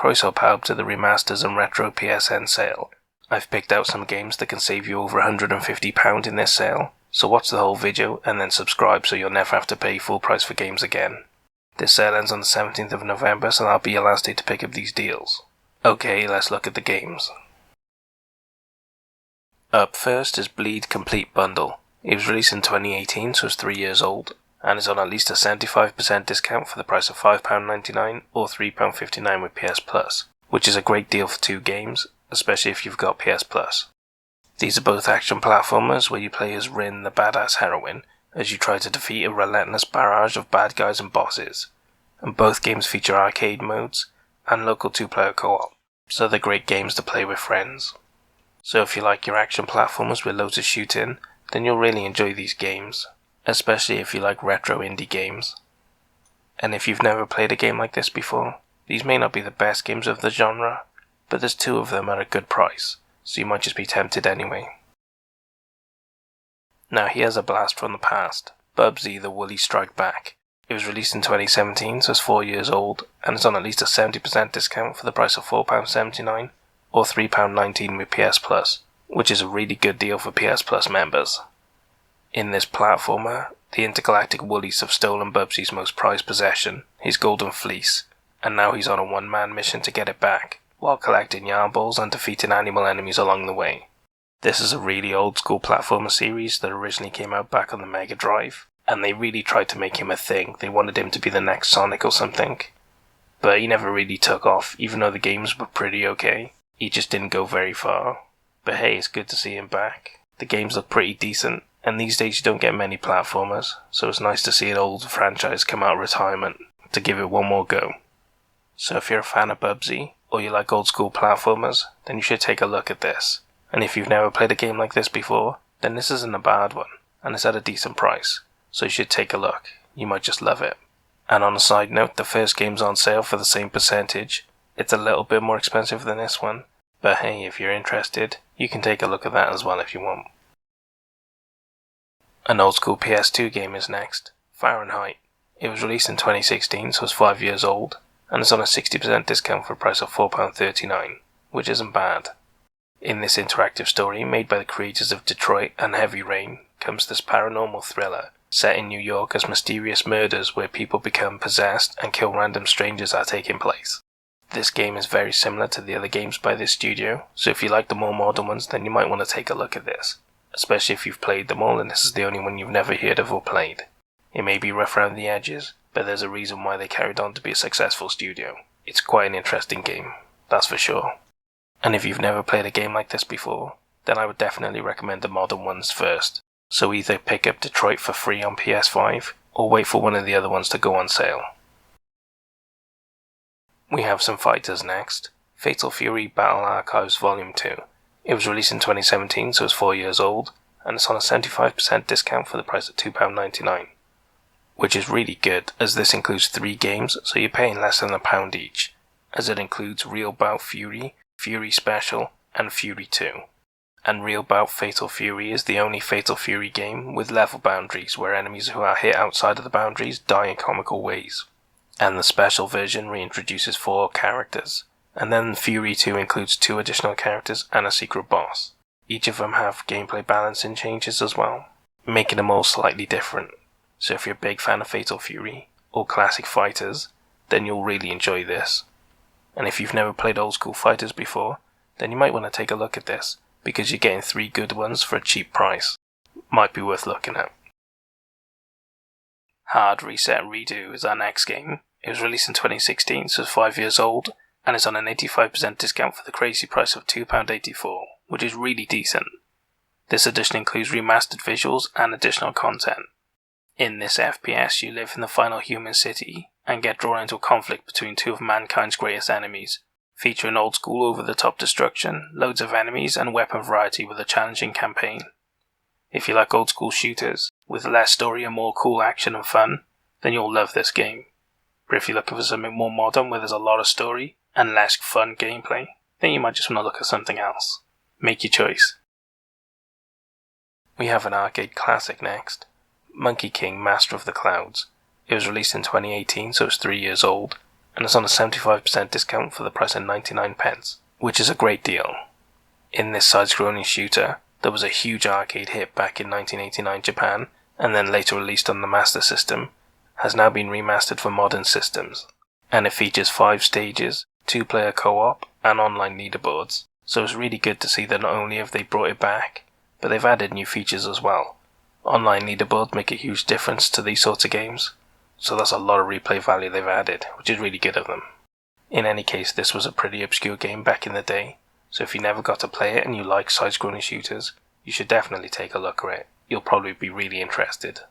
cross up help to the Remasters and Retro PSN sale. I've picked out some games that can save you over £150 in this sale, so watch the whole video and then subscribe so you'll never have to pay full price for games again. This sale ends on the 17th of November, so that'll be your last day to pick up these deals. Okay, let's look at the games. Up first is Bleed Complete Bundle. It was released in 2018, so it's 3 years old, and is on at least a 75% discount for the price of £5.99 or £3.59 with PS Plus, which is a great deal for 2 games, especially if you've got PS Plus. These are both action platformers where you play as Rin, the badass heroine, as you try to defeat a relentless barrage of bad guys and bosses. And both games feature arcade modes and local 2-player co-op, so they're great games to play with friends. So if you like your action platformers with loads of shooting, then you'll really enjoy these games, especially if you like retro indie games. And if you've never played a game like this before, these may not be the best games of the genre, but there's 2 of them at a good price, so you might just be tempted anyway. Now here's a blast from the past, Bubsy the Woolly Strike Back. It was released in 2017, so it's 4 years old, and it's on at least a 70% discount for the price of £4.79 or £3.19 with PS Plus, which is a really good deal for PS Plus members. In this platformer, the intergalactic Woolies have stolen Bubsy's most prized possession, his golden fleece, and now he's on a one-man mission to get it back, while collecting yarn balls and defeating animal enemies along the way. This is a really old school platformer series that originally came out back on the Mega Drive, and they really tried to make him a thing. They wanted him to be the next Sonic or something. But he never really took off, even though the games were pretty okay. He just didn't go very far. But hey, it's good to see him back. The games look pretty decent, and these days you don't get many platformers, so it's nice to see an old franchise come out of retirement to give it one more go. So if you're a fan of Bubsy, or you like old school platformers, then you should take a look at this. And if you've never played a game like this before, then this isn't a bad one, and it's at a decent price, so you should take a look. You might just love it. And on a side note, the first game's on sale for the same percentage. It's a little bit more expensive than this one, but hey, if you're interested, you can take a look at that as well if you want. An old school PS2 game is next, Fahrenheit. It was released in 2016, so it's 5 years old, and it's on a 60% discount for a price of £4.39, which isn't bad. In this interactive story, made by the creators of Detroit and Heavy Rain, comes this paranormal thriller, set in New York as mysterious murders where people become possessed and kill random strangers are taking place. This game is very similar to the other games by this studio, so if you like the more modern ones, then you might want to take a look at this, especially if you've played them all and this is the only one you've never heard of or played. It may be rough around the edges, but there's a reason why they carried on to be a successful studio. It's quite an interesting game, that's for sure. And if you've never played a game like this before, then I would definitely recommend the modern ones first. So either pick up Detroit for free on PS5, or wait for one of the other ones to go on sale. We have some fighters next. Fatal Fury Battle Archives Volume 2. It was released in 2017, so it's 4 years old, and it's on a 75% discount for the price of £2.99. Which is really good, as this includes 3 games, so you're paying less than £1 each, as it includes Real Bout Fury, Fury Special, and Fury 2. And Real Bout Fatal Fury is the only Fatal Fury game with level boundaries where enemies who are hit outside of the boundaries die in comical ways. And the special version reintroduces 4 characters, and then Fury 2 includes 2 additional characters and a secret boss. Each of them have gameplay balancing changes as well, making them all slightly different. So if you're a big fan of Fatal Fury, or classic fighters, then you'll really enjoy this. And if you've never played old school fighters before, then you might want to take a look at this, because you're getting 3 good ones for a cheap price. Might be worth looking at. Hard Reset Redo is our next game. It was released in 2016, so it's 5 years old, and it's on an 85% discount for the crazy price of £2.84, which is really decent. This edition includes remastered visuals and additional content. In this FPS, you live in the final human city, and get drawn into a conflict between 2 of mankind's greatest enemies, featuring old school over-the-top destruction, loads of enemies, and weapon variety with a challenging campaign. If you like old school shooters, with less story and more cool action and fun, then you'll love this game. But if you're looking for something more modern where there's a lot of story and less fun gameplay, then you might just want to look at something else. Make your choice. We have an arcade classic next, Monkey King Master of the Clouds. It was released in 2018, so it's 3 years old, and it's on a 75% discount for the price of 99p, which is a great deal. In this side-scrolling shooter, there was a huge arcade hit back in 1989 Japan, and then later released on the Master System, has now been remastered for modern systems, and it features 5 stages, 2-player co-op, and online leaderboards, so it's really good to see that not only have they brought it back, but they've added new features as well. Online leaderboards make a huge difference to these sorts of games, so that's a lot of replay value they've added, which is really good of them. In any case, this was a pretty obscure game back in the day, so if you never got to play it and you like side-scrolling shooters, you should definitely take a look at it. You'll probably be really interested.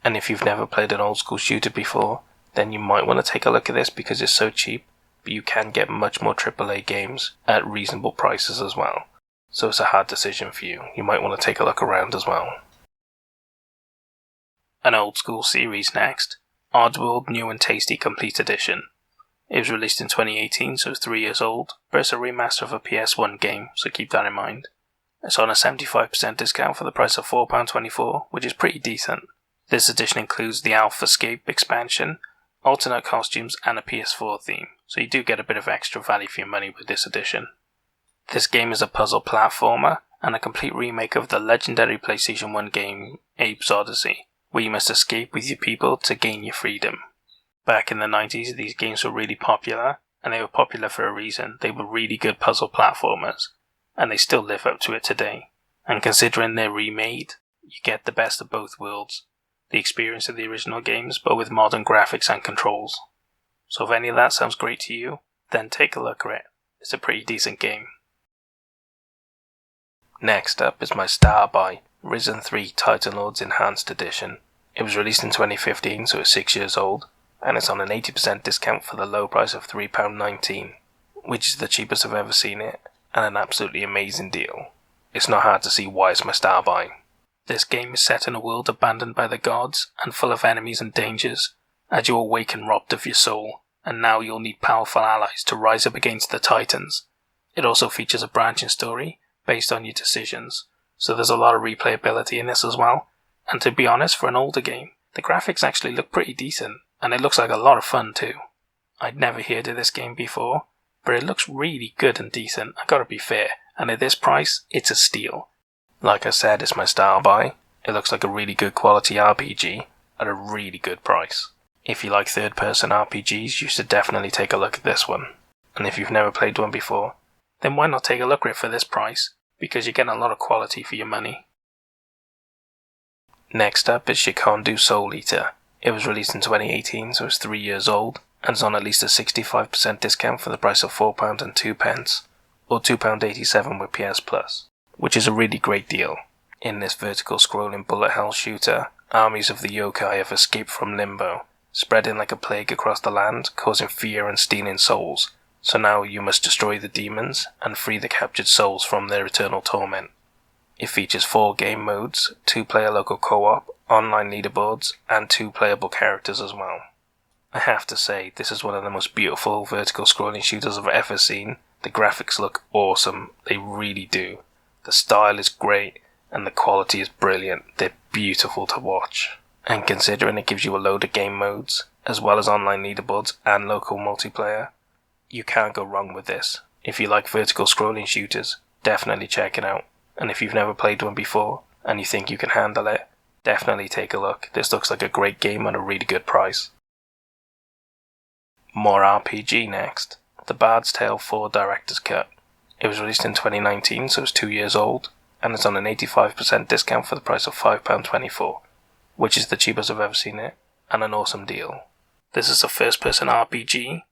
And if you've never played an old school shooter before, then you might want to take a look at this because it's so cheap, but you can get much more AAA games at reasonable prices as well. So it's a hard decision for you. You might want to take a look around as well. An old school series next. Oddworld New and Tasty Complete Edition. It was released in 2018, so it's 3 years old, but it's a remaster of a PS1 game, so keep that in mind. It's on a 75% discount for the price of £4.24, which is pretty decent. This edition includes the Alphascape expansion, alternate costumes, and a PS4 theme, so you do get a bit of extra value for your money with this edition. This game is a puzzle platformer, and a complete remake of the legendary PlayStation 1 game Abe's Odyssey, where you must escape with your people to gain your freedom. Back in the 90s, these games were really popular, and they were popular for a reason. They were really good puzzle platformers, and they still live up to it today. And considering they're remade, you get the best of both worlds. The experience of the original games, but with modern graphics and controls. So if any of that sounds great to you, then take a look at it. It's a pretty decent game. Next up is my star buy, Risen 3 Titan Lords Enhanced Edition. It was released in 2015, so it's 6 years old, and it's on an 80% discount for the low price of £3.19, which is the cheapest I've ever seen it, and an absolutely amazing deal. It's not hard to see why it's my star buy. This game is set in a world abandoned by the gods and full of enemies and dangers, as you awaken robbed of your soul, and now you'll need powerful allies to rise up against the Titans. It also features a branching story based on your decisions, so there's a lot of replayability in this as well, and to be honest, for an older game, the graphics actually look pretty decent, and it looks like a lot of fun too. I'd never heard of this game before, but it looks really good and decent, I gotta be fair, and at this price, it's a steal. Like I said, it's my style buy. It looks like a really good quality RPG at a really good price. If you like third-person RPGs, you should definitely take a look at this one. And if you've never played one before, then why not take a look at it for this price, because you're getting a lot of quality for your money. Next up is Shikondu Soul Eater. It was released in 2018, so it's 3 years old, and it's on at least a 65% discount for the price of £4.02, or £2.87 with PS Plus, which is a really great deal. In this vertical scrolling bullet hell shooter, armies of the yokai have escaped from limbo, spreading like a plague across the land, causing fear and stealing souls. So now you must destroy the demons and free the captured souls from their eternal torment. It features 4 game modes, 2-player local co-op, online leaderboards, and 2 playable characters as well. I have to say, this is one of the most beautiful vertical scrolling shooters I've ever seen. The graphics look awesome, they really do. The style is great, and the quality is brilliant. They're beautiful to watch. And considering it gives you a load of game modes, as well as online leaderboards and local multiplayer, you can't go wrong with this. If you like vertical scrolling shooters, definitely check it out. And if you've never played one before, and you think you can handle it, definitely take a look. This looks like a great game at a really good price. More RPG next. The Bards Tale 4 Director's Cut. It was released in 2019, so it's 2 years old, and it's on an 85% discount for the price of £5.24, which is the cheapest I've ever seen it, and an awesome deal. This is a first-person RPG,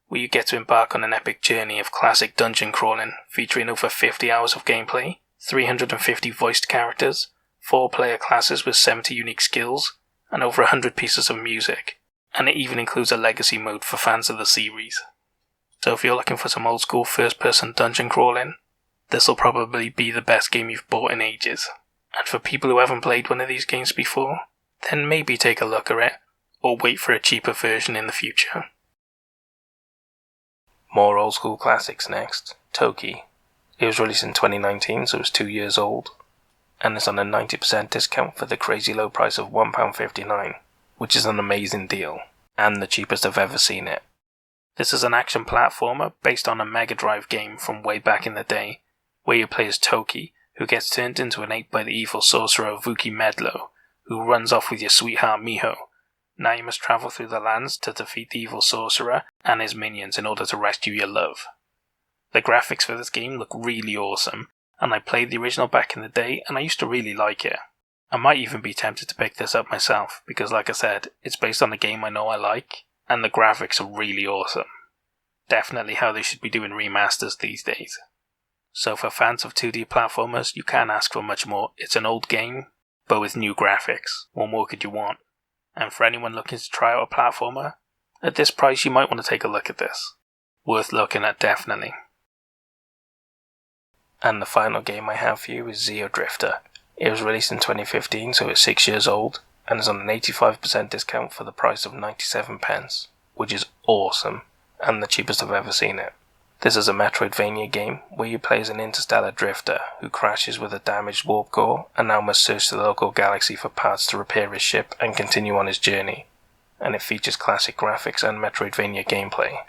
where you get to embark on an epic journey of classic dungeon crawling, featuring over 50 hours of gameplay, 350 voiced characters, 4 player classes with 70 unique skills, and over 100 pieces of music, and it even includes a legacy mode for fans of the series. So if you're looking for some old school first-person dungeon crawling, this'll probably be the best game you've bought in ages. And for people who haven't played one of these games before, then maybe take a look at it, or wait for a cheaper version in the future. More old school classics next. Toki. It was released in 2019, so it's 2 years old, and it's on a 90% discount for the crazy low price of £1.59, which is an amazing deal, and the cheapest I've ever seen it. This is an action platformer based on a Mega Drive game from way back in the day, where you play as Toki, who gets turned into an ape by the evil sorcerer Vuki Medlo, who runs off with your sweetheart Miho. Now you must travel through the lands to defeat the evil sorcerer and his minions in order to rescue your love. The graphics for this game look really awesome, and I played the original back in the day and I used to really like it. I might even be tempted to pick this up myself, because like I said, it's based on a game I know I like, and the graphics are really awesome. Definitely how they should be doing remasters these days. So for fans of 2D platformers, you can't ask for much more. It's an old game, but with new graphics. What more could you want? And for anyone looking to try out a platformer, at this price you might want to take a look at this. Worth looking at, definitely. And the final game I have for you is Xeno Drifter. It was released in 2015, so it's 6 years old, and is on an 85% discount for the price of 97p, which is awesome, and the cheapest I've ever seen it. This is a Metroidvania game where you play as an interstellar drifter who crashes with a damaged warp core and now must search the local galaxy for parts to repair his ship and continue on his journey. And it features classic graphics and Metroidvania gameplay.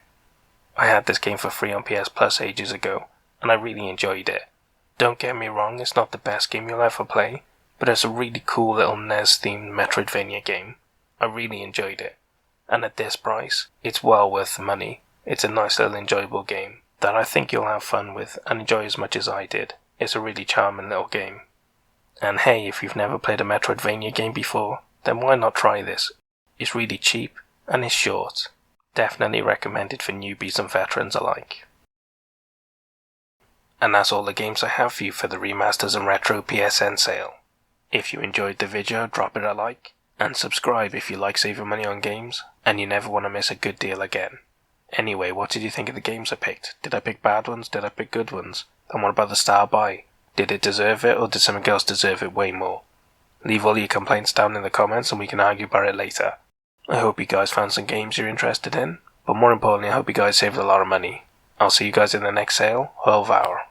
I had this game for free on PS Plus ages ago, and I really enjoyed it. Don't get me wrong, it's not the best game you'll ever play, but it's a really cool little NES-themed Metroidvania game. I really enjoyed it. And at this price, it's well worth the money. It's a nice little enjoyable game that I think you'll have fun with and enjoy as much as I did. It's a really charming little game. And hey, if you've never played a Metroidvania game before, then why not try this? It's really cheap and it's short. Definitely recommended for newbies and veterans alike. And that's all the games I have for you for the Remasters and Retro PSN sale. If you enjoyed the video, drop it a like, and subscribe if you like saving money on games, and you never want to miss a good deal again. Anyway, what did you think of the games I picked? Did I pick bad ones? Did I pick good ones? And what about the star buy? Did it deserve it, or did something else deserve it way more? Leave all your complaints down in the comments and we can argue about it later. I hope you guys found some games you're interested in, but more importantly I hope you guys saved a lot of money. I'll see you guys in the next sale. Au revoir.